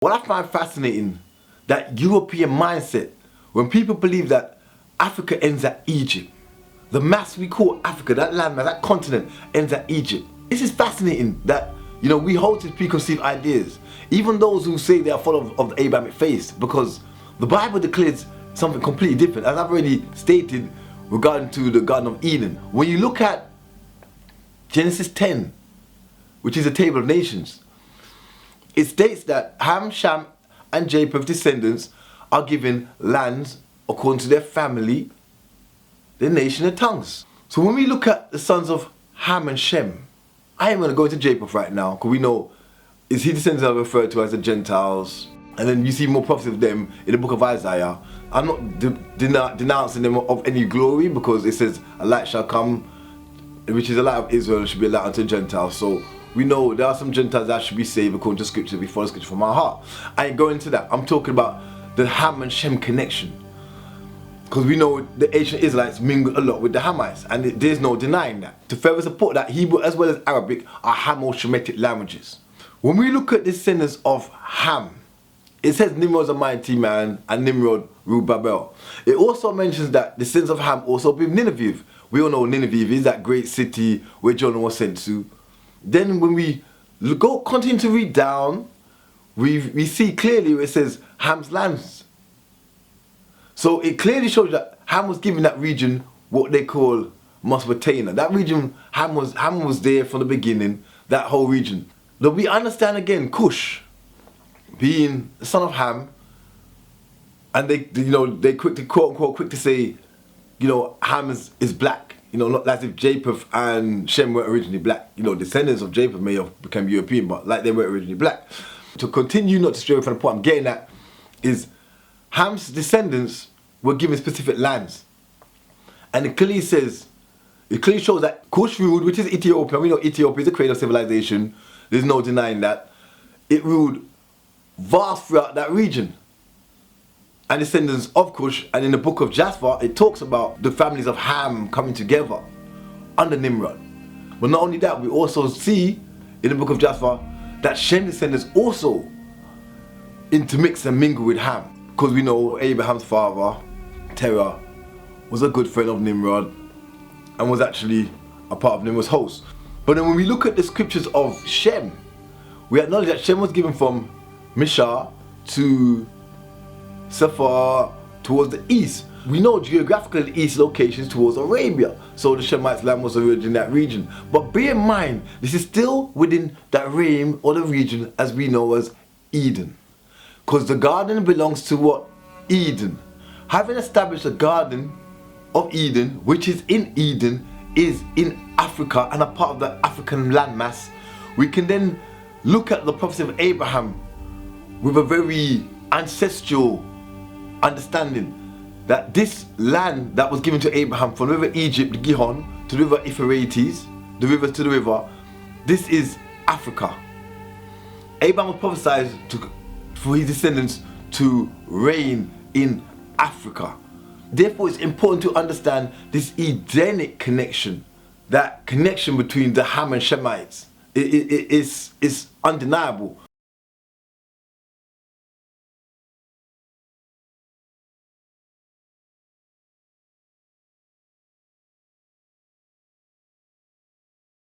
What I find fascinating, that European mindset, when people believe that Africa ends at Egypt, the mass we call Africa, that landmass, that continent ends at Egypt. This is fascinating that, you know, we hold these preconceived ideas, even those who say they are full of the Abrahamic faith, because the Bible declares something completely different, as I've already stated regarding to the Garden of Eden. When you look at Genesis 10, which is a table of nations, it states that Ham, Shem, and Japheth's descendants are given lands according to their family, their nation, and tongues. So when we look at the sons of Ham and Shem, I am going to go into Japheth right now, because we know his descendants are referred to as the Gentiles, and then you see more prophecies of them in the book of Isaiah. I'm not denouncing them of any glory, because it says a light shall come, which is a light of Israel, and should be a light unto the Gentiles. So we know there are some Gentiles that should be saved according to scripture. We follow scripture from our heart. I ain't going into that. I'm talking about the Ham and Shem connection, because we know the ancient Israelites mingled a lot with the Hamites, and there's no denying that. To further support that, Hebrew as well as Arabic are Hamo-Shemitic languages. When we look at the descendants of Ham, it says Nimrod's a mighty man and Nimrod ruled Babel. It also mentions that the descendants of Ham also built Nineveh. We all know Nineveh is that great city where Jonah was sent to. Then when we continue to read down, we see clearly where it says Ham's lands. So it clearly shows that Ham was given that region what they call Mesopotamia. That region, Ham was there from the beginning, that whole region. But we understand again, Cush, being the son of Ham, and they quick to quote unquote quick to say, you know, Ham is black. You know, not as if Japheth and Shem were originally black. You know, descendants of Japheth may have become European, but like they were originally black. To continue not to stray from the point I'm getting at, is Ham's descendants were given specific lands. And it clearly says, it clearly shows that Cush ruled, which is Ethiopia. We know Ethiopia is the cradle of civilization. There's no denying that. It ruled vast throughout that region. And descendants of Cush, and in the book of Jasper, it talks about the families of Ham coming together under Nimrod. But not only that, we also see in the book of Jasper that Shem descendants also intermix and mingle with Ham. Because we know Abraham's father, Terah, was a good friend of Nimrod and was actually a part of Nimrod's host. But then when we look at the scriptures of Shem, we acknowledge that Shem was given from Mishar to Sephar towards the east. We know geographically the east locations towards Arabia, so the Shemites' land was originally in that region. But bear in mind, this is still within that realm or the region as we know as Eden. Because the garden belongs to what? Eden. Having established the Garden of Eden, which is in Eden, is in Africa and a part of the African landmass, we can then look at the prophecy of Abraham with a very ancestral understanding that this land that was given to Abraham from the river Egypt, the Gihon, to the river Euphrates, the river to the river, this is Africa. Abraham was prophesied for his descendants to reign in Africa. Therefore, it's important to understand this Edenic connection, that connection between the Ham and Shemites. It's undeniable.